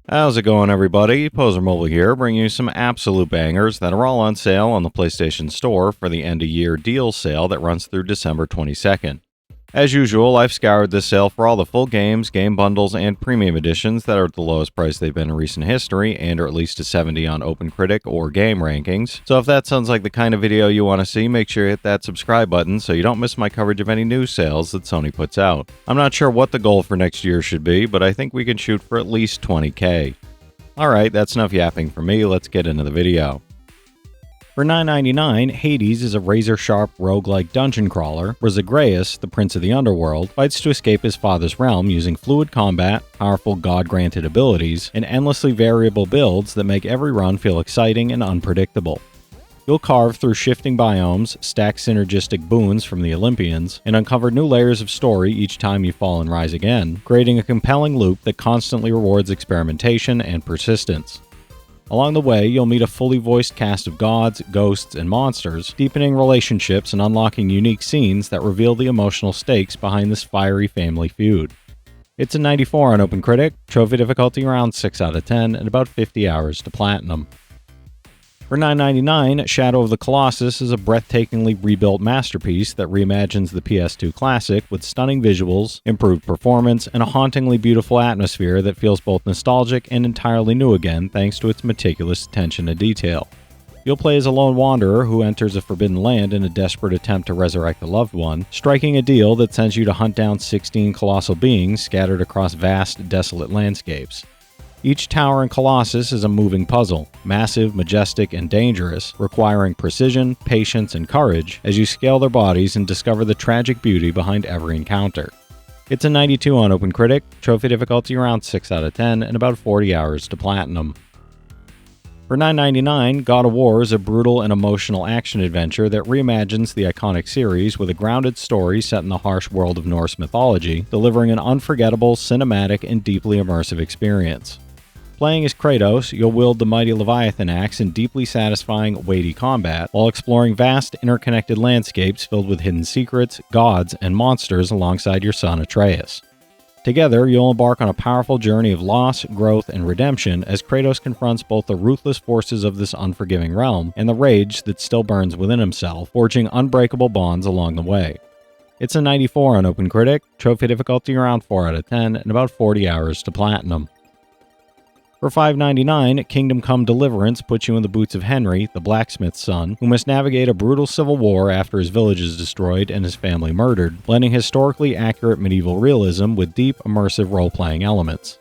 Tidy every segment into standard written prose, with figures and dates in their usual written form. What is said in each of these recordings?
How's it going, everybody? Pozermobil here, bringing you some absolute bangers that are all on sale on the PlayStation Store for the end-of-year deal sale that runs through December 22nd. As usual, I've scoured this sale for all the full games, game bundles, and premium editions that are at the lowest price they've been in recent history, and are at least a 70 on OpenCritic or Game Rankings. So if that sounds like the kind of video you want to see, make sure you hit that subscribe button so you don't miss my coverage of any new sales that Sony puts out. I'm not sure what the goal for next year should be, but I think we can shoot for at least 20k. Alright, that's enough yapping for me, let's get into the video. For $9.99, Hades is a razor-sharp roguelike dungeon crawler where Zagreus, the prince of the underworld, fights to escape his father's realm using fluid combat, powerful god-granted abilities, and endlessly variable builds that make every run feel exciting and unpredictable. You'll carve through shifting biomes, stack synergistic boons from the Olympians, and uncover new layers of story each time you fall and rise again, creating a compelling loop that constantly rewards experimentation and persistence. Along the way, you'll meet a fully voiced cast of gods, ghosts, and monsters, deepening relationships and unlocking unique scenes that reveal the emotional stakes behind this fiery family feud. It's a 94 on OpenCritic, trophy difficulty around 6 out of 10, and about 50 hours to platinum. For $9.99, Shadow of the Colossus is a breathtakingly rebuilt masterpiece that reimagines the PS2 classic with stunning visuals, improved performance, and a hauntingly beautiful atmosphere that feels both nostalgic and entirely new again thanks to its meticulous attention to detail. You'll play as a lone wanderer who enters a forbidden land in a desperate attempt to resurrect a loved one, striking a deal that sends you to hunt down 16 colossal beings scattered across vast, desolate landscapes. Each tower in Colossus is a moving puzzle, massive, majestic, and dangerous, requiring precision, patience, and courage as you scale their bodies and discover the tragic beauty behind every encounter. It's a 92 on OpenCritic, trophy difficulty around 6 out of 10, and about 40 hours to platinum. For $9.99, God of War is a brutal and emotional action-adventure that reimagines the iconic series with a grounded story set in the harsh world of Norse mythology, delivering an unforgettable, cinematic, and deeply immersive experience. Playing as Kratos, you'll wield the mighty Leviathan axe in deeply satisfying, weighty combat, while exploring vast, interconnected landscapes filled with hidden secrets, gods, and monsters alongside your son Atreus. Together, you'll embark on a powerful journey of loss, growth, and redemption as Kratos confronts both the ruthless forces of this unforgiving realm and the rage that still burns within himself, forging unbreakable bonds along the way. It's a 94 on OpenCritic, trophy difficulty around 4 out of 10, and about 40 hours to platinum. For $5.99, Kingdom Come Deliverance puts you in the boots of Henry, the blacksmith's son, who must navigate a brutal civil war after his village is destroyed and his family murdered, blending historically accurate medieval realism with deep, immersive role-playing elements.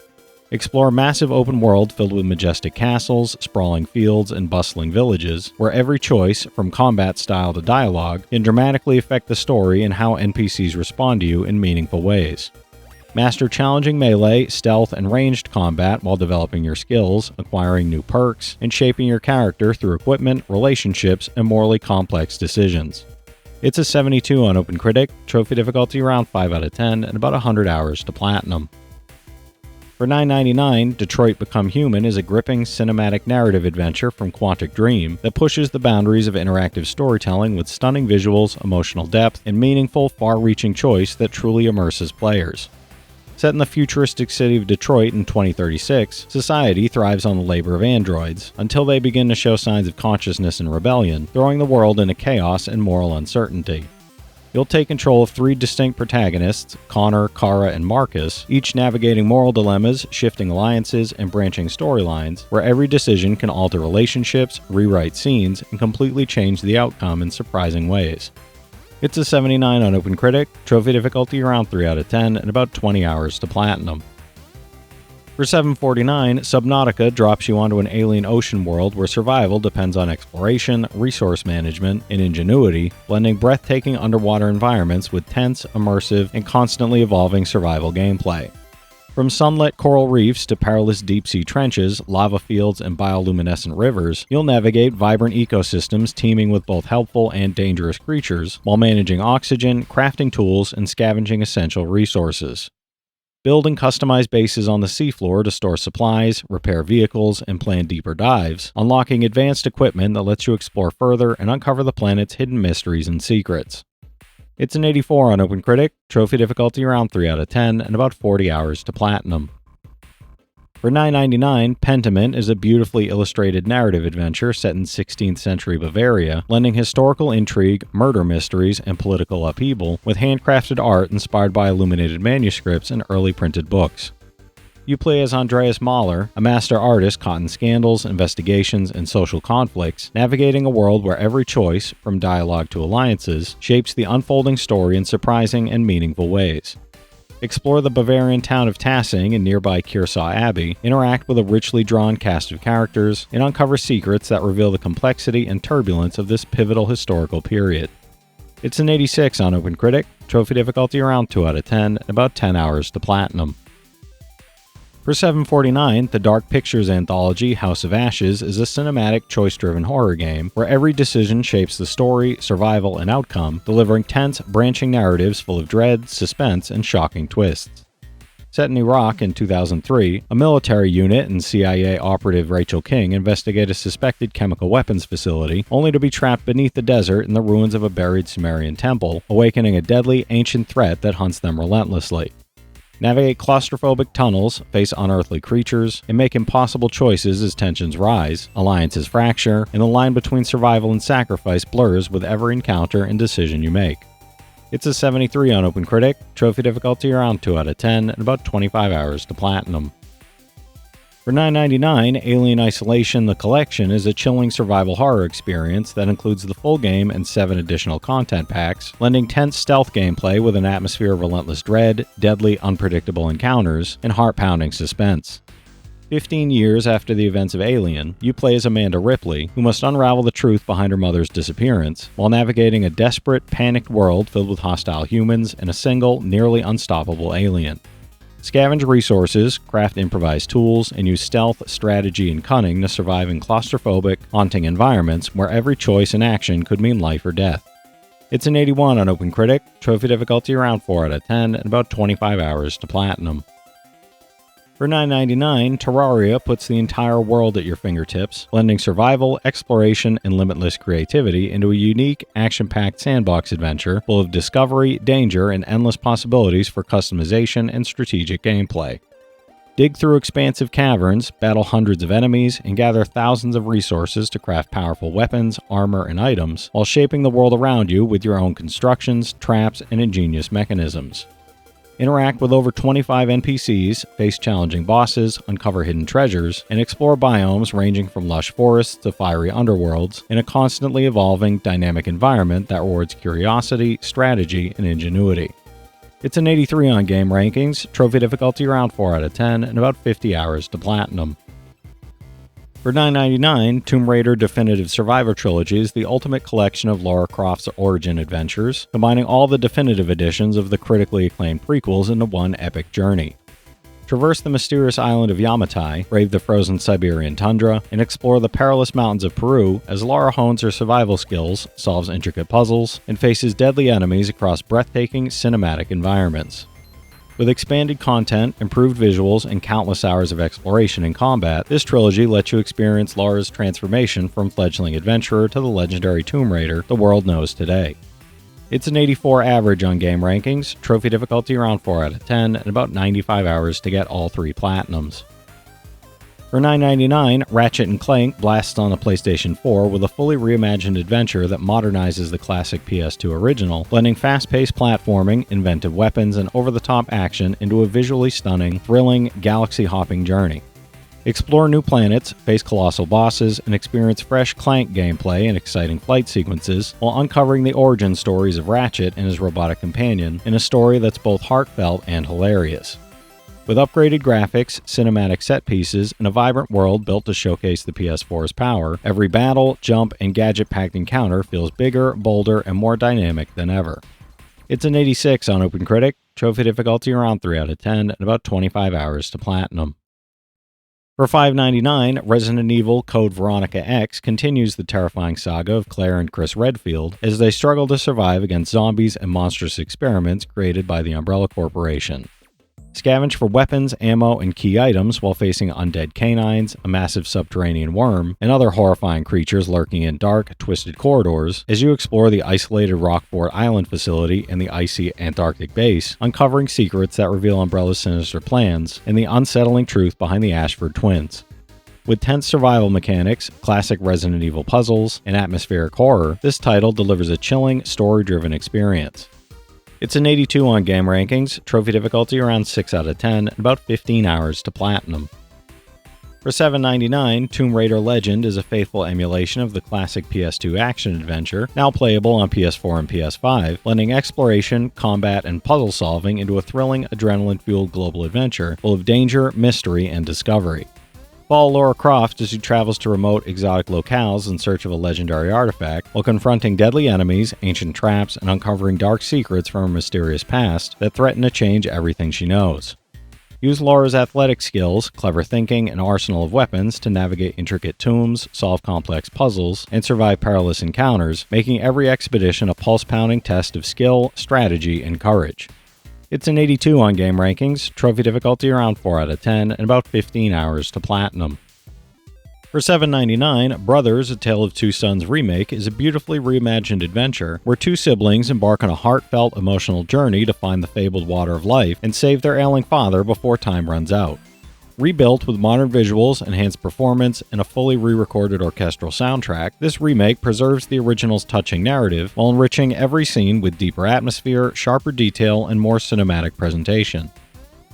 Explore a massive open world filled with majestic castles, sprawling fields, and bustling villages, where every choice, from combat style to dialogue, can dramatically affect the story and how NPCs respond to you in meaningful ways. Master challenging melee, stealth, and ranged combat while developing your skills, acquiring new perks, and shaping your character through equipment, relationships, and morally complex decisions. It's a 72 on OpenCritic, trophy difficulty around 5 out of 10, and about 100 hours to platinum. For $9.99, Detroit Become Human is a gripping cinematic narrative adventure from Quantic Dream that pushes the boundaries of interactive storytelling with stunning visuals, emotional depth, and meaningful, far-reaching choice that truly immerses players. Set in the futuristic city of Detroit in 2036, society thrives on the labor of androids, until they begin to show signs of consciousness and rebellion, throwing the world into chaos and moral uncertainty. You'll take control of 3 distinct protagonists, Connor, Kara, and Marcus, each navigating moral dilemmas, shifting alliances, and branching storylines, where every decision can alter relationships, rewrite scenes, and completely change the outcome in surprising ways. It's a 79 on OpenCritic, trophy difficulty around 3 out of 10, and about 20 hours to platinum. For $7.49, Subnautica drops you onto an alien ocean world where survival depends on exploration, resource management, and ingenuity, blending breathtaking underwater environments with tense, immersive, and constantly evolving survival gameplay. From sunlit coral reefs to perilous deep-sea trenches, lava fields, and bioluminescent rivers, you'll navigate vibrant ecosystems teeming with both helpful and dangerous creatures, while managing oxygen, crafting tools, and scavenging essential resources. Build and customize bases on the seafloor to store supplies, repair vehicles, and plan deeper dives, unlocking advanced equipment that lets you explore further and uncover the planet's hidden mysteries and secrets. It's an 84 on OpenCritic, trophy difficulty around 3 out of 10, and about 40 hours to platinum. For $9.99, Pentiment is a beautifully illustrated narrative adventure set in 16th century Bavaria, blending historical intrigue, murder mysteries, and political upheaval with handcrafted art inspired by illuminated manuscripts and early printed books. You play as Andreas Mahler, a master artist caught in scandals, investigations, and social conflicts, navigating a world where every choice, from dialogue to alliances, shapes the unfolding story in surprising and meaningful ways. Explore the Bavarian town of Tassing and nearby Kearsarge Abbey, interact with a richly drawn cast of characters, and uncover secrets that reveal the complexity and turbulence of this pivotal historical period. It's an 86 on OpenCritic, trophy difficulty around 2 out of 10, and about 10 hours to platinum. For $7.49, the Dark Pictures anthology House of Ashes is a cinematic, choice-driven horror game where every decision shapes the story, survival, and outcome, delivering tense, branching narratives full of dread, suspense, and shocking twists. Set in Iraq in 2003, a military unit and CIA operative Rachel King investigate a suspected chemical weapons facility, only to be trapped beneath the desert in the ruins of a buried Sumerian temple, awakening a deadly, ancient threat that hunts them relentlessly. Navigate claustrophobic tunnels, face unearthly creatures, and make impossible choices as tensions rise, alliances fracture, and the line between survival and sacrifice blurs with every encounter and decision you make. It's a 73 on OpenCritic, trophy difficulty around 2 out of 10, and about 25 hours to platinum. For $9.99, Alien Isolation: The Collection is a chilling survival horror experience that includes the full game and 7 additional content packs, blending tense stealth gameplay with an atmosphere of relentless dread, deadly, unpredictable encounters, and heart-pounding suspense. 15 years after the events of Alien, you play as Amanda Ripley, who must unravel the truth behind her mother's disappearance, while navigating a desperate, panicked world filled with hostile humans and a single, nearly unstoppable alien. Scavenge resources, craft improvised tools, and use stealth, strategy, and cunning to survive in claustrophobic, haunting environments where every choice and action could mean life or death. It's an 81 on OpenCritic, trophy difficulty around 4 out of 10, and about 25 hours to platinum. For $9.99, Terraria puts the entire world at your fingertips, blending survival, exploration, and limitless creativity into a unique, action-packed sandbox adventure full of discovery, danger, and endless possibilities for customization and strategic gameplay. Dig through expansive caverns, battle hundreds of enemies, and gather thousands of resources to craft powerful weapons, armor, and items, while shaping the world around you with your own constructions, traps, and ingenious mechanisms. Interact with over 25 NPCs, face challenging bosses, uncover hidden treasures, and explore biomes ranging from lush forests to fiery underworlds in a constantly evolving, dynamic environment that rewards curiosity, strategy, and ingenuity. It's an 83 on game rankings, trophy difficulty around 4 out of 10, and about 50 hours to platinum. For $9.99, Tomb Raider Definitive Survivor Trilogy is the ultimate collection of Lara Croft's origin adventures, combining all the definitive editions of the critically acclaimed prequels into one epic journey. Traverse the mysterious island of Yamatai, brave the frozen Siberian tundra, and explore the perilous mountains of Peru as Lara hones her survival skills, solves intricate puzzles, and faces deadly enemies across breathtaking cinematic environments. With expanded content, improved visuals, and countless hours of exploration and combat, this trilogy lets you experience Lara's transformation from fledgling adventurer to the legendary Tomb Raider the world knows today. It's an 84 average on game rankings, trophy difficulty around 4 out of 10, and about 95 hours to get all 3 platinums. For $9.99, Ratchet and Clank blasts on the PlayStation 4 with a fully reimagined adventure that modernizes the classic PS2 original, blending fast-paced platforming, inventive weapons, and over-the-top action into a visually stunning, thrilling, galaxy-hopping journey. Explore new planets, face colossal bosses, and experience fresh Clank gameplay and exciting flight sequences, while uncovering the origin stories of Ratchet and his robotic companion in a story that's both heartfelt and hilarious. With upgraded graphics, cinematic set pieces, and a vibrant world built to showcase the PS4's power, every battle, jump, and gadget-packed encounter feels bigger, bolder, and more dynamic than ever. It's an 86 on OpenCritic, trophy difficulty around 3 out of 10, and about 25 hours to platinum. For $5.99, Resident Evil Code Veronica X continues the terrifying saga of Claire and Chris Redfield as they struggle to survive against zombies and monstrous experiments created by the Umbrella Corporation. Scavenge for weapons, ammo, and key items while facing undead canines, a massive subterranean worm, and other horrifying creatures lurking in dark, twisted corridors as you explore the isolated Rockford Island facility and the icy Antarctic base, uncovering secrets that reveal Umbrella's sinister plans and the unsettling truth behind the Ashford twins. With tense survival mechanics, classic Resident Evil puzzles, and atmospheric horror, this title delivers a chilling, story-driven experience. It's an 82 on game rankings, trophy difficulty around 6 out of 10, and about 15 hours to platinum. For $7.99, Tomb Raider Legend is a faithful emulation of the classic PS2 action-adventure, now playable on PS4 and PS5, blending exploration, combat, and puzzle solving into a thrilling, adrenaline-fueled global adventure full of danger, mystery, and discovery. Follow Lara Croft as she travels to remote, exotic locales in search of a legendary artifact, while confronting deadly enemies, ancient traps, and uncovering dark secrets from her mysterious past that threaten to change everything she knows. Use Lara's athletic skills, clever thinking, and arsenal of weapons to navigate intricate tombs, solve complex puzzles, and survive perilous encounters, making every expedition a pulse-pounding test of skill, strategy, and courage. It's an 82 on game rankings, trophy difficulty around 4 out of 10, and about 15 hours to platinum. For $7.99, Brothers: A Tale of Two Sons Remake is a beautifully reimagined adventure where two siblings embark on a heartfelt, emotional journey to find the fabled water of life and save their ailing father before time runs out. Rebuilt with modern visuals, enhanced performance, and a fully re-recorded orchestral soundtrack, this remake preserves the original's touching narrative while enriching every scene with deeper atmosphere, sharper detail, and more cinematic presentation.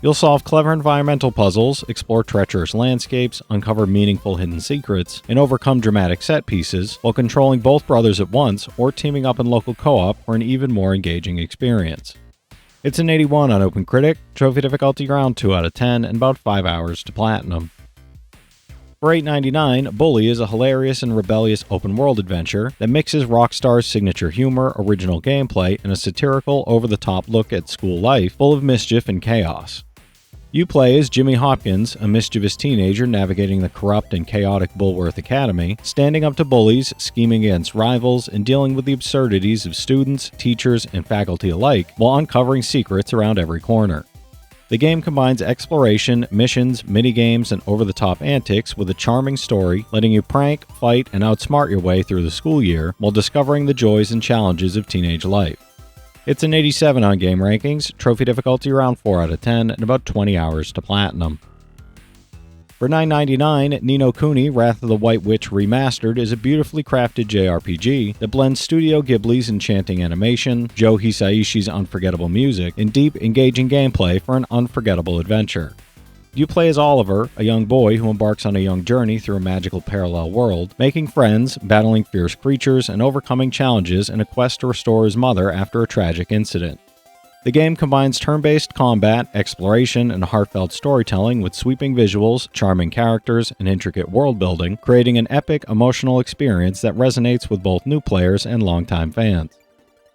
You'll solve clever environmental puzzles, explore treacherous landscapes, uncover meaningful hidden secrets, and overcome dramatic set pieces while controlling both brothers at once or teaming up in local co-op for an even more engaging experience. It's an 81 on OpenCritic, trophy difficulty around 2 out of 10, and about 5 hours to platinum. For $8.99, Bully is a hilarious and rebellious open-world adventure that mixes Rockstar's signature humor, original gameplay, and a satirical, over-the-top look at school life full of mischief and chaos. You play as Jimmy Hopkins, a mischievous teenager navigating the corrupt and chaotic Bulworth Academy, standing up to bullies, scheming against rivals, and dealing with the absurdities of students, teachers, and faculty alike, while uncovering secrets around every corner. The game combines exploration, missions, minigames, and over-the-top antics with a charming story, letting you prank, fight, and outsmart your way through the school year while discovering the joys and challenges of teenage life. It's an 87 on game rankings, trophy difficulty around 4 out of 10, and about 20 hours to platinum. For $9.99, Ni no Kuni: Wrath of the White Witch Remastered is a beautifully crafted JRPG that blends Studio Ghibli's enchanting animation, Joe Hisaishi's unforgettable music, and deep, engaging gameplay for an unforgettable adventure. You play as Oliver, a young boy who embarks on a young journey through a magical parallel world, making friends, battling fierce creatures, and overcoming challenges in a quest to restore his mother after a tragic incident. The game combines turn-based combat, exploration, and heartfelt storytelling with sweeping visuals, charming characters, and intricate world-building, creating an epic, emotional experience that resonates with both new players and longtime fans.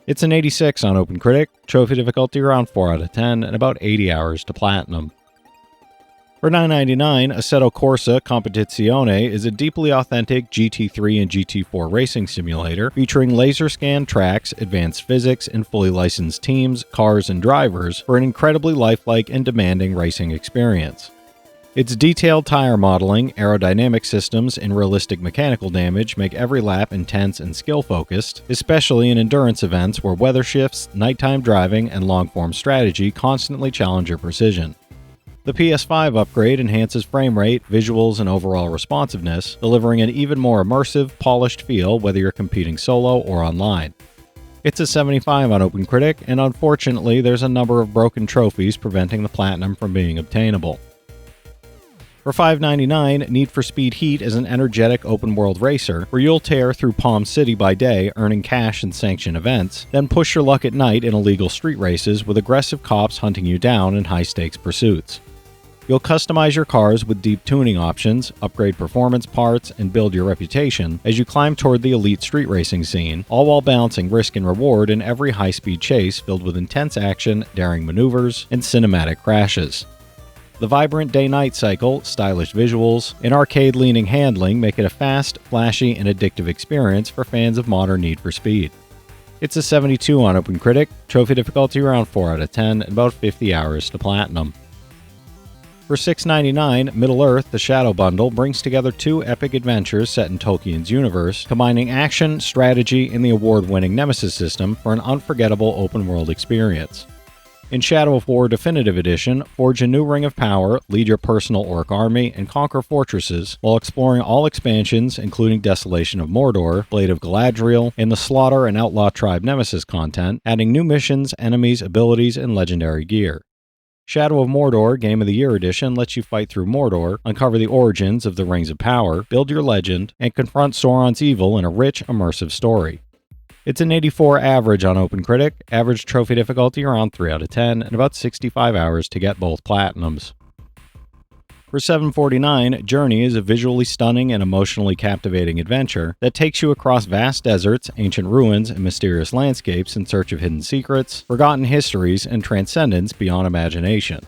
It's an 86 on OpenCritic, trophy difficulty around 4 out of 10, and about 80 hours to platinum. For $9.99, Assetto Corsa Competizione is a deeply authentic GT3 and GT4 racing simulator featuring laser-scanned tracks, advanced physics, and fully licensed teams, cars, and drivers for an incredibly lifelike and demanding racing experience. Its detailed tire modeling, aerodynamic systems, and realistic mechanical damage make every lap intense and skill-focused, especially in endurance events where weather shifts, nighttime driving, and long-form strategy constantly challenge your precision. The PS5 upgrade enhances frame rate, visuals, and overall responsiveness, delivering an even more immersive, polished feel whether you're competing solo or online. It's a 75 on OpenCritic, and unfortunately there's a number of broken trophies preventing the platinum from being obtainable. For $5.99, Need for Speed Heat is an energetic open-world racer where you'll tear through Palm City by day, earning cash and sanctioned events, then push your luck at night in illegal street races with aggressive cops hunting you down in high-stakes pursuits. You'll customize your cars with deep tuning options, upgrade performance parts, and build your reputation as you climb toward the elite street racing scene, all while balancing risk and reward in every high-speed chase filled with intense action, daring maneuvers, and cinematic crashes. The vibrant day-night cycle, stylish visuals, and arcade-leaning handling make it a fast, flashy, and addictive experience for fans of modern Need for Speed. It's a 72 on OpenCritic, trophy difficulty around 4 out of 10, and about 50 hours to platinum. For $6.99, Middle-earth: The Shadow Bundle brings together two epic adventures set in Tolkien's universe, combining action, strategy, and the award-winning Nemesis system for an unforgettable open-world experience. In Shadow of War Definitive Edition, forge a new ring of power, lead your personal orc army, and conquer fortresses while exploring all expansions including Desolation of Mordor, Blade of Galadriel, and the Slaughter and Outlaw Tribe Nemesis content, adding new missions, enemies, abilities, and legendary gear. Shadow of Mordor Game of the Year Edition lets you fight through Mordor, uncover the origins of the Rings of Power, build your legend, and confront Sauron's evil in a rich, immersive story. It's an 84 average on OpenCritic, average trophy difficulty around 3 out of 10, and about 65 hours to get both platinums. For $7.49, Journey is a visually stunning and emotionally captivating adventure that takes you across vast deserts, ancient ruins, and mysterious landscapes in search of hidden secrets, forgotten histories, and transcendence beyond imagination.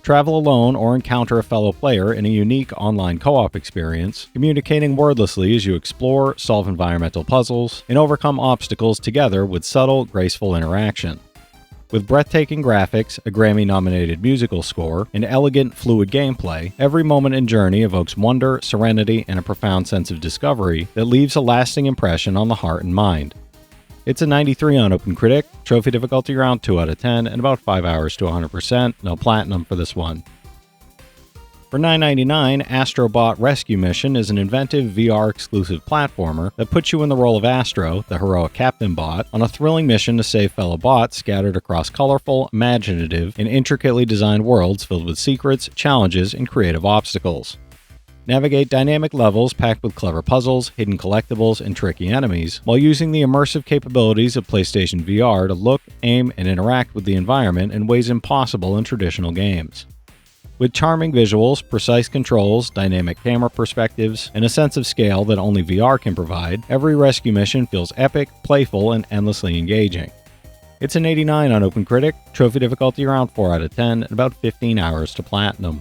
Travel alone or encounter a fellow player in a unique online co-op experience, communicating wordlessly as you explore, solve environmental puzzles, and overcome obstacles together with subtle, graceful interaction. With breathtaking graphics, a Grammy-nominated musical score, and elegant, fluid gameplay, every moment in Journey evokes wonder, serenity, and a profound sense of discovery that leaves a lasting impression on the heart and mind. It's a 93 on OpenCritic, trophy difficulty around 2 out of 10, and about 5 hours to 100%, no platinum for this one. For $9.99, Astro Bot Rescue Mission is an inventive VR-exclusive platformer that puts you in the role of Astro, the heroic captain bot, on a thrilling mission to save fellow bots scattered across colorful, imaginative, and intricately designed worlds filled with secrets, challenges, and creative obstacles. Navigate dynamic levels packed with clever puzzles, hidden collectibles, and tricky enemies, while using the immersive capabilities of PlayStation VR to look, aim, and interact with the environment in ways impossible in traditional games. With charming visuals, precise controls, dynamic camera perspectives, and a sense of scale that only VR can provide, every rescue mission feels epic, playful, and endlessly engaging. It's an 89 on OpenCritic, trophy difficulty around 4 out of 10, and about 15 hours to platinum.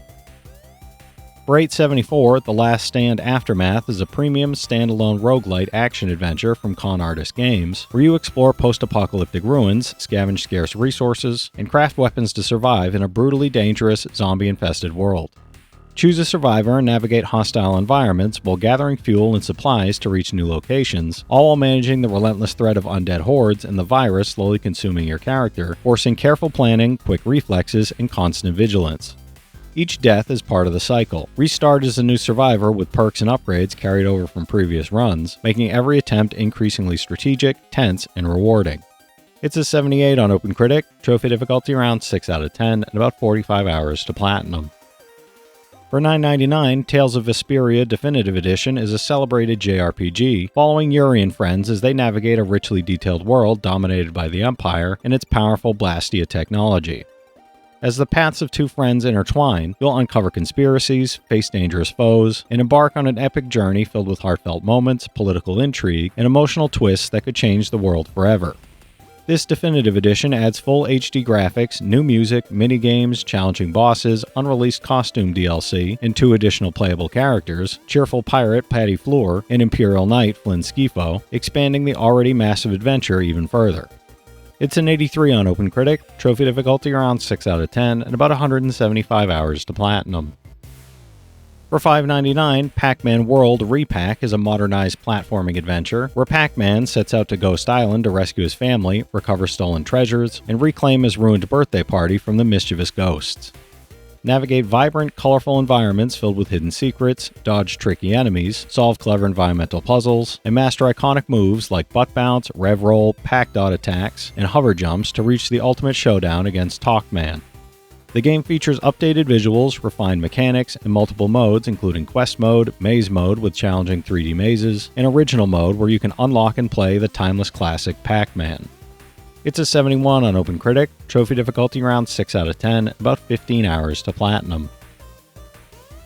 For $8.74, The Last Stand Aftermath is a premium standalone roguelite action-adventure from Con Artist Games, where you explore post-apocalyptic ruins, scavenge scarce resources, and craft weapons to survive in a brutally dangerous, zombie-infested world. Choose a survivor and navigate hostile environments while gathering fuel and supplies to reach new locations, all while managing the relentless threat of undead hordes and the virus slowly consuming your character, forcing careful planning, quick reflexes, and constant vigilance. Each death is part of the cycle. Restart as a new survivor with perks and upgrades carried over from previous runs, making every attempt increasingly strategic, tense, and rewarding. It's a 78 on OpenCritic, trophy difficulty around 6 out of 10, and about 45 hours to platinum. For $9.99, Tales of Vesperia Definitive Edition is a celebrated JRPG, following Yuri and friends as they navigate a richly detailed world dominated by the Empire and its powerful Blastia technology. As the paths of two friends intertwine, you'll uncover conspiracies, face dangerous foes, and embark on an epic journey filled with heartfelt moments, political intrigue, and emotional twists that could change the world forever. This definitive edition adds full HD graphics, new music, minigames, challenging bosses, unreleased costume DLC, and 2 additional playable characters, cheerful pirate Patty Fleur and Imperial Knight Flynn Scifo, expanding the already massive adventure even further. It's an 83 on OpenCritic, trophy difficulty around 6 out of 10, and about 175 hours to platinum. For $5.99, Pac Man World Repack is a modernized platforming adventure where Pac Man sets out to Ghost Island to rescue his family, recover stolen treasures, and reclaim his ruined birthday party from the mischievous ghosts. Navigate vibrant, colorful environments filled with hidden secrets, dodge tricky enemies, solve clever environmental puzzles, and master iconic moves like butt bounce, rev roll, pack dot attacks, and hover jumps to reach the ultimate showdown against Talkman. The game features updated visuals, refined mechanics, and multiple modes including Quest Mode, Maze Mode with challenging 3D mazes, and Original Mode where you can unlock and play the timeless classic Pac Man. It's a 71 on OpenCritic, trophy difficulty around 6 out of 10, about 15 hours to platinum.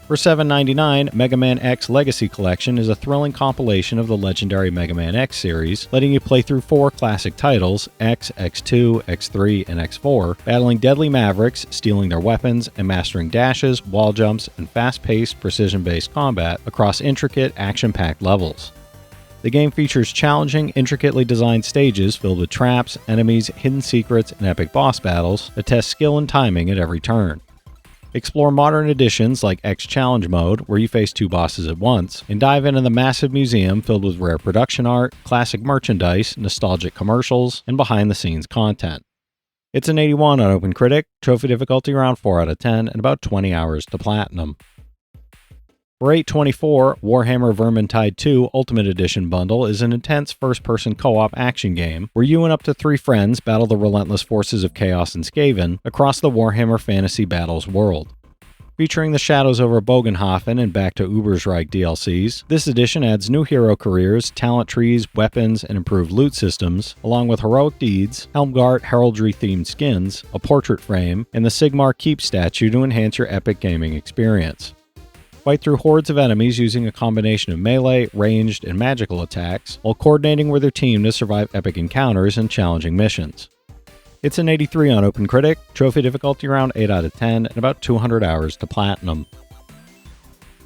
For $7.99, Mega Man X Legacy Collection is a thrilling compilation of the legendary Mega Man X series, letting you play through 4 classic titles, X, X2, X3, and X4, battling deadly mavericks, stealing their weapons, and mastering dashes, wall jumps, and fast-paced, precision-based combat across intricate, action-packed levels. The game features challenging, intricately designed stages filled with traps, enemies, hidden secrets, and epic boss battles that test skill and timing at every turn. Explore modern editions like X Challenge Mode, where you face 2 bosses at once, and dive into the massive museum filled with rare production art, classic merchandise, nostalgic commercials, and behind-the-scenes content. It's an 81 on OpenCritic, trophy difficulty around 4 out of 10, and about 20 hours to platinum. For $8.24, Warhammer Vermintide 2 Ultimate Edition bundle is an intense first-person co-op action game where you and up to 3 friends battle the relentless forces of Chaos and Skaven across the Warhammer Fantasy Battles world. Featuring the Shadows over Bogenhofen and Back to Ubersreich DLCs, this edition adds new hero careers, talent trees, weapons, and improved loot systems, along with heroic deeds, Helmgart heraldry-themed skins, a portrait frame, and the Sigmar Keep statue to enhance your epic gaming experience. Fight through hordes of enemies using a combination of melee, ranged, and magical attacks, while coordinating with your team to survive epic encounters and challenging missions. It's an 83 on OpenCritic, trophy difficulty around 8 out of 10, and about 200 hours to platinum.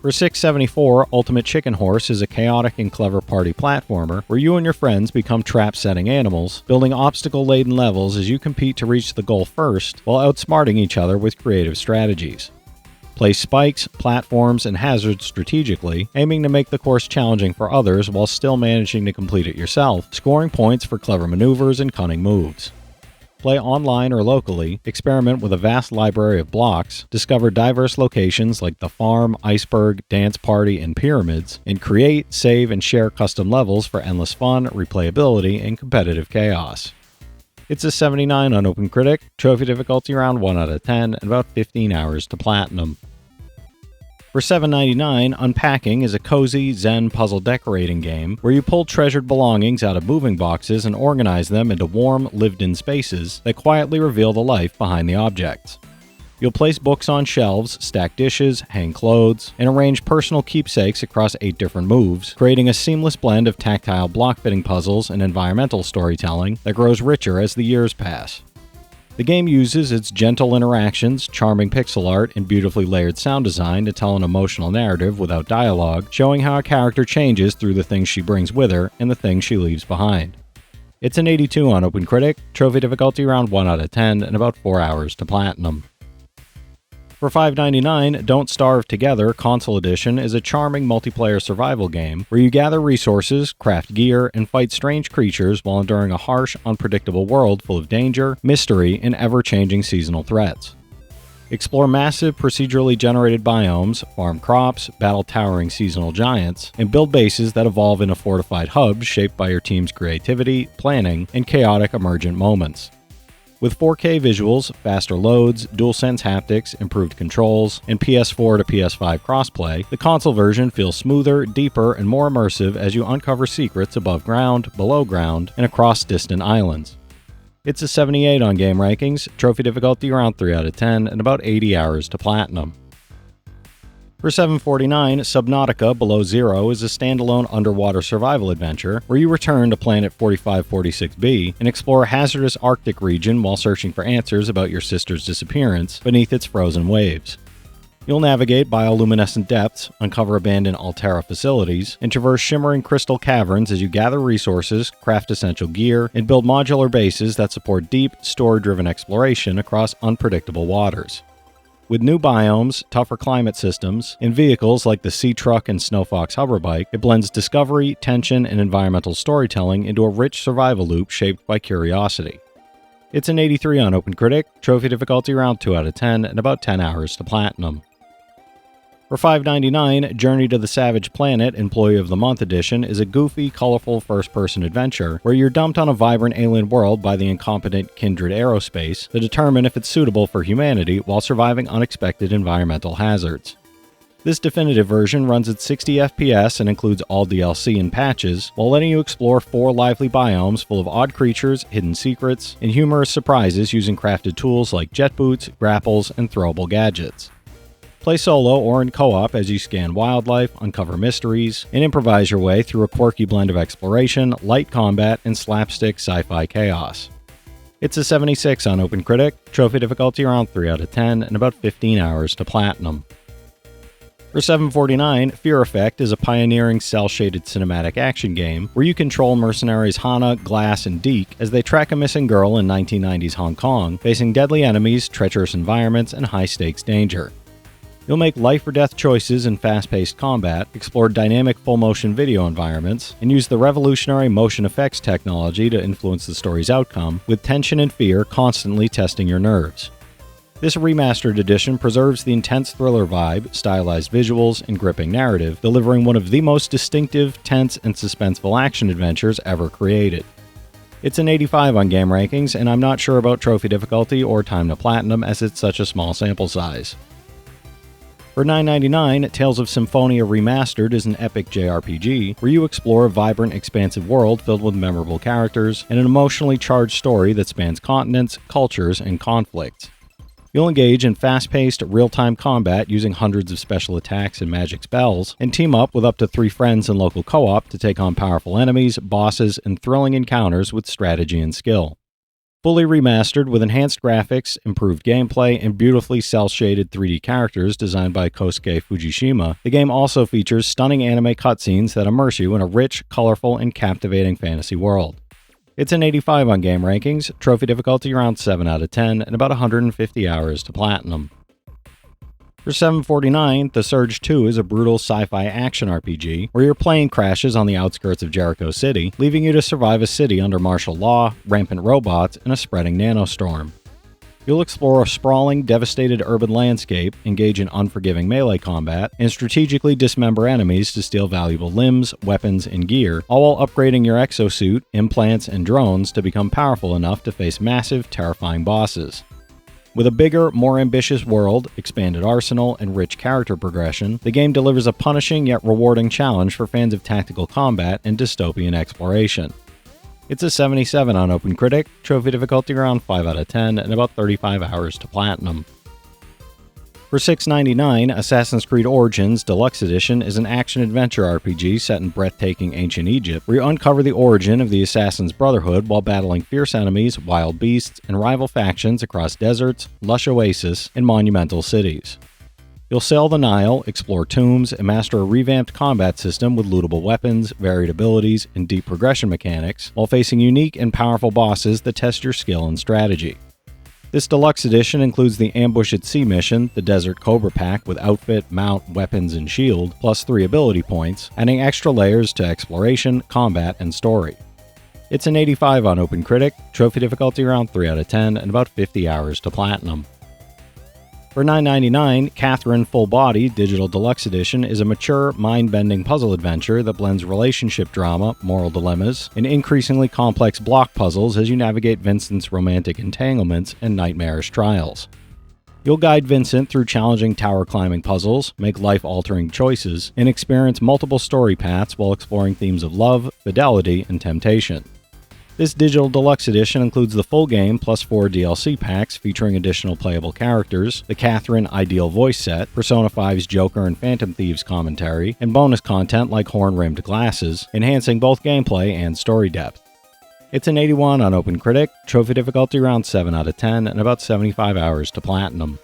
For $6.74, Ultimate Chicken Horse is a chaotic and clever party platformer where you and your friends become trap-setting animals, building obstacle-laden levels as you compete to reach the goal first, while outsmarting each other with creative strategies. Place spikes, platforms, and hazards strategically, aiming to make the course challenging for others while still managing to complete it yourself, scoring points for clever maneuvers and cunning moves. Play online or locally, experiment with a vast library of blocks, discover diverse locations like the farm, iceberg, dance party, and pyramids, and create, save, and share custom levels for endless fun, replayability, and competitive chaos. It's a 79 on OpenCritic, trophy difficulty around 1 out of 10, and about 15 hours to platinum. For $7.99, Unpacking is a cozy, zen puzzle decorating game where you pull treasured belongings out of moving boxes and organize them into warm, lived-in spaces that quietly reveal the life behind the objects. You'll place books on shelves, stack dishes, hang clothes, and arrange personal keepsakes across 8 different moves, creating a seamless blend of tactile block-fitting puzzles and environmental storytelling that grows richer as the years pass. The game uses its gentle interactions, charming pixel art, and beautifully layered sound design to tell an emotional narrative without dialogue, showing how a character changes through the things she brings with her and the things she leaves behind. It's an 82 on OpenCritic, trophy difficulty around 1 out of 10, and about 4 hours to platinum. For $5.99, Don't Starve Together Console Edition is a charming multiplayer survival game where you gather resources, craft gear, and fight strange creatures while enduring a harsh, unpredictable world full of danger, mystery, and ever-changing seasonal threats. Explore massive, procedurally generated biomes, farm crops, battle towering seasonal giants, and build bases that evolve into fortified hubs shaped by your team's creativity, planning, and chaotic emergent moments. With 4K visuals, faster loads, DualSense haptics, improved controls, and PS4 to PS5 crossplay, the console version feels smoother, deeper, and more immersive as you uncover secrets above ground, below ground, and across distant islands. It's a 78 on Game Rankings, trophy difficulty around 3 out of 10, and about 80 hours to platinum. For $7.49, Subnautica Below Zero is a standalone underwater survival adventure where you return to Planet 4546b and explore a hazardous Arctic region while searching for answers about your sister's disappearance beneath its frozen waves. You'll navigate bioluminescent depths, uncover abandoned Altera facilities, and traverse shimmering crystal caverns as you gather resources, craft essential gear, and build modular bases that support deep, story-driven exploration across unpredictable waters. With new biomes, tougher climate systems, and vehicles like the Sea Truck and Snowfox hoverbike, it blends discovery, tension, and environmental storytelling into a rich survival loop shaped by curiosity. It's an 83 on OpenCritic, trophy difficulty around 2 out of 10, and about 10 hours to platinum. For $5.99, Journey to the Savage Planet Employee of the Month Edition is a goofy, colorful first-person adventure where you're dumped on a vibrant alien world by the incompetent Kindred Aerospace to determine if it's suitable for humanity while surviving unexpected environmental hazards. This definitive version runs at 60 FPS and includes all DLC and patches, while letting you explore 4 lively biomes full of odd creatures, hidden secrets, and humorous surprises using crafted tools like jet boots, grapples, and throwable gadgets. Play solo or in co-op as you scan wildlife, uncover mysteries, and improvise your way through a quirky blend of exploration, light combat, and slapstick sci-fi chaos. It's a 76 on OpenCritic, trophy difficulty around 3 out of 10, and about 15 hours to platinum. For $7.49, Fear Effect is a pioneering cel-shaded cinematic action game where you control mercenaries Hana, Glass, and Deke as they track a missing girl in 1990s Hong Kong, facing deadly enemies, treacherous environments, and high-stakes danger. You'll make life-or-death choices in fast-paced combat, explore dynamic full-motion video environments, and use the revolutionary motion effects technology to influence the story's outcome, with tension and fear constantly testing your nerves. This remastered edition preserves the intense thriller vibe, stylized visuals, and gripping narrative, delivering one of the most distinctive, tense, and suspenseful action adventures ever created. It's an 85 on game rankings, and I'm not sure about trophy difficulty or time to platinum as it's such a small sample size. For $9.99, Tales of Symphonia Remastered is an epic JRPG where you explore a vibrant, expansive world filled with memorable characters and an emotionally charged story that spans continents, cultures, and conflicts. You'll engage in fast-paced, real-time combat using hundreds of special attacks and magic spells, and team up with up to 3 friends in local co-op to take on powerful enemies, bosses, and thrilling encounters with strategy and skill. Fully remastered with enhanced graphics, improved gameplay, and beautifully cel-shaded 3D characters designed by Kosuke Fujishima, the game also features stunning anime cutscenes that immerse you in a rich, colorful, and captivating fantasy world. It's an 85 on game rankings, trophy difficulty around 7 out of 10, and about 150 hours to platinum. For $7.49, The Surge 2 is a brutal sci-fi action RPG where your plane crashes on the outskirts of Jericho City, leaving you to survive a city under martial law, rampant robots, and a spreading nanostorm. You'll explore a sprawling, devastated urban landscape, engage in unforgiving melee combat, and strategically dismember enemies to steal valuable limbs, weapons, and gear, all while upgrading your exosuit, implants, and drones to become powerful enough to face massive, terrifying bosses. With a bigger, more ambitious world, expanded arsenal, and rich character progression, the game delivers a punishing yet rewarding challenge for fans of tactical combat and dystopian exploration. It's a 77 on OpenCritic, trophy difficulty around 5 out of 10, and about 35 hours to platinum. For $6.99, Assassin's Creed Origins Deluxe Edition is an action-adventure RPG set in breathtaking ancient Egypt, where you uncover the origin of the Assassin's Brotherhood while battling fierce enemies, wild beasts, and rival factions across deserts, lush oases, and monumental cities. You'll sail the Nile, explore tombs, and master a revamped combat system with lootable weapons, varied abilities, and deep progression mechanics, while facing unique and powerful bosses that test your skill and strategy. This deluxe edition includes the Ambush at Sea mission, the Desert Cobra pack with outfit, mount, weapons, and shield, plus 3 ability points, adding extra layers to exploration, combat, and story. It's an 85 on OpenCritic, trophy difficulty around 3 out of 10, and about 50 hours to platinum. For $9.99, Catherine Full Body Digital Deluxe Edition is a mature, mind-bending puzzle adventure that blends relationship drama, moral dilemmas, and increasingly complex block puzzles as you navigate Vincent's romantic entanglements and nightmarish trials. You'll guide Vincent through challenging tower climbing puzzles, make life-altering choices, and experience multiple story paths while exploring themes of love, fidelity, and temptation. This digital deluxe edition includes the full game plus 4 DLC packs featuring additional playable characters, the Catherine Ideal voice set, Persona 5's Joker and Phantom Thieves commentary, and bonus content like horn-rimmed glasses, enhancing both gameplay and story depth. It's an 81 on OpenCritic, trophy difficulty around 7 out of 10, and about 75 hours to platinum.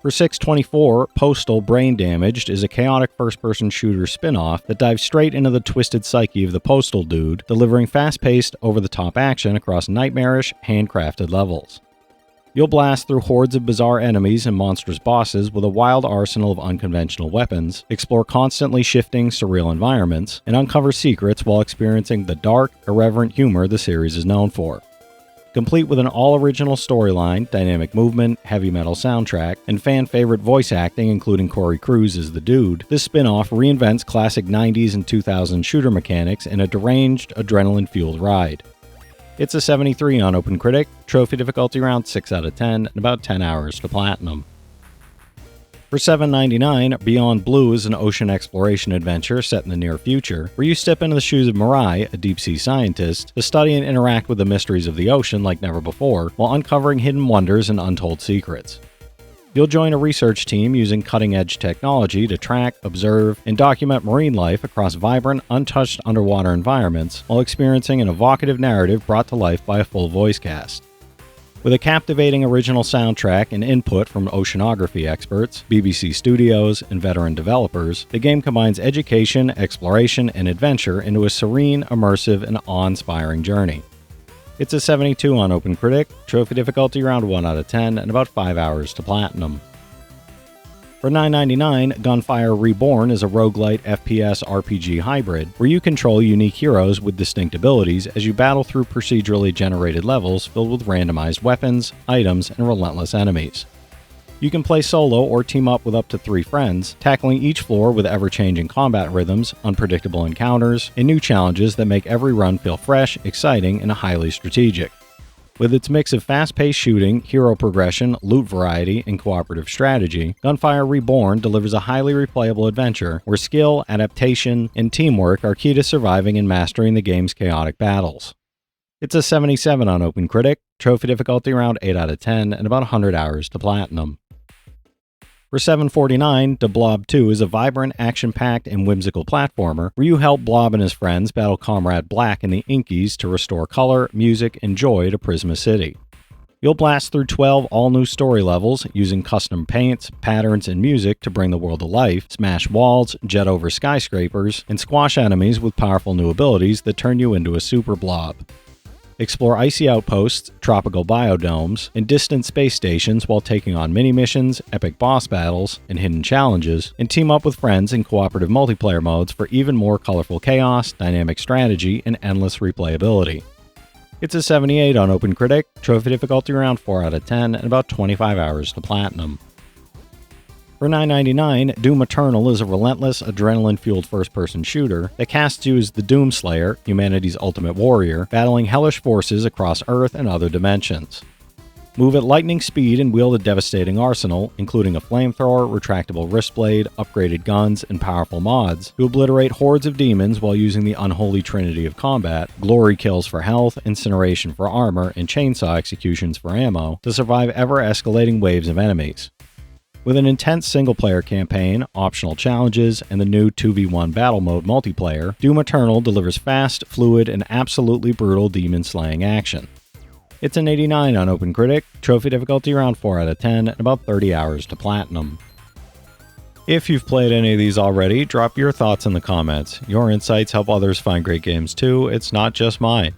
For $6.24, Postal Brain Damaged is a chaotic first-person shooter spin-off that dives straight into the twisted psyche of the postal dude, delivering fast-paced, over-the-top action across nightmarish, handcrafted levels. You'll blast through hordes of bizarre enemies and monstrous bosses with a wild arsenal of unconventional weapons, explore constantly shifting, surreal environments, and uncover secrets while experiencing the dark, irreverent humor the series is known for. Complete with an all-original storyline, dynamic movement, heavy metal soundtrack, and fan-favorite voice acting including Corey Cruz as the Dude, this spin-off reinvents classic 90s and 2000s shooter mechanics in a deranged, adrenaline-fueled ride. It's a 73 on OpenCritic, trophy difficulty around 6 out of 10, and about 10 hours to platinum. For $7.99, Beyond Blue is an ocean exploration adventure set in the near future, where you step into the shoes of Mirai, a deep-sea scientist, to study and interact with the mysteries of the ocean like never before, while uncovering hidden wonders and untold secrets. You'll join a research team using cutting-edge technology to track, observe, and document marine life across vibrant, untouched underwater environments, while experiencing an evocative narrative brought to life by a full voice cast. With a captivating original soundtrack and input from oceanography experts, BBC Studios, and veteran developers, the game combines education, exploration, and adventure into a serene, immersive, and awe-inspiring journey. It's a 72 on OpenCritic, trophy difficulty around 1 out of 10, and about 5 hours to platinum. For $9.99, Gunfire Reborn is a roguelite FPS RPG hybrid, where you control unique heroes with distinct abilities as you battle through procedurally generated levels filled with randomized weapons, items, and relentless enemies. You can play solo or team up with up to 3 friends, tackling each floor with ever-changing combat rhythms, unpredictable encounters, and new challenges that make every run feel fresh, exciting, and highly strategic. With its mix of fast-paced shooting, hero progression, loot variety, and cooperative strategy, Gunfire Reborn delivers a highly replayable adventure where skill, adaptation, and teamwork are key to surviving and mastering the game's chaotic battles. It's a 77 on OpenCritic, trophy difficulty around 8 out of 10, and about 100 hours to platinum. For $7.49, Blob 2 is a vibrant, action-packed, and whimsical platformer where you help Blob and his friends battle Comrade Black and the Inkies to restore color, music, and joy to Prisma City. You'll blast through 12 all-new story levels using custom paints, patterns, and music to bring the world to life, smash walls, jet over skyscrapers, and squash enemies with powerful new abilities that turn you into a super blob. Explore icy outposts, tropical biodomes, and distant space stations while taking on mini-missions, epic boss battles, and hidden challenges, and team up with friends in cooperative multiplayer modes for even more colorful chaos, dynamic strategy, and endless replayability. It's a 78 on OpenCritic, trophy difficulty around 4 out of 10, and about 25 hours to platinum. For $9.99, Doom Eternal is a relentless, adrenaline-fueled first-person shooter that casts you as the Doomslayer, humanity's ultimate warrior, battling hellish forces across Earth and other dimensions. Move at lightning speed and wield a devastating arsenal, including a flamethrower, retractable wristblade, upgraded guns, and powerful mods, to obliterate hordes of demons while using the unholy trinity of combat, glory kills for health, incineration for armor, and chainsaw executions for ammo, to survive ever-escalating waves of enemies. With an intense single-player campaign, optional challenges, and the new 2v1 battle mode multiplayer, Doom Eternal delivers fast, fluid, and absolutely brutal demon-slaying action. It's an 89 on OpenCritic, trophy difficulty around 4 out of 10, and about 30 hours to platinum. If you've played any of these already, drop your thoughts in the comments. Your insights help others find great games too, it's not just mine.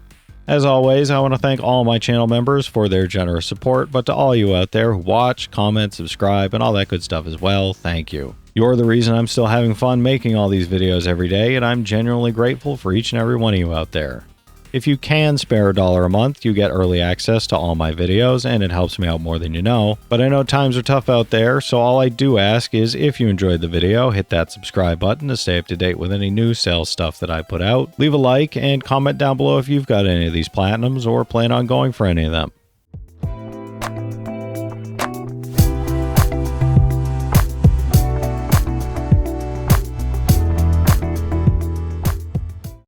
As always, I want to thank all my channel members for their generous support, but to all you out there who watch, comment, subscribe, and all that good stuff as well, thank you. You're the reason I'm still having fun making all these videos every day, and I'm genuinely grateful for each and every one of you out there. If you can spare $1 a month, you get early access to all my videos, and it helps me out more than you know. But I know times are tough out there, so all I do ask is if you enjoyed the video, hit that subscribe button to stay up to date with any new sales stuff that I put out. Leave a like and comment down below if you've got any of these platinums or plan on going for any of them.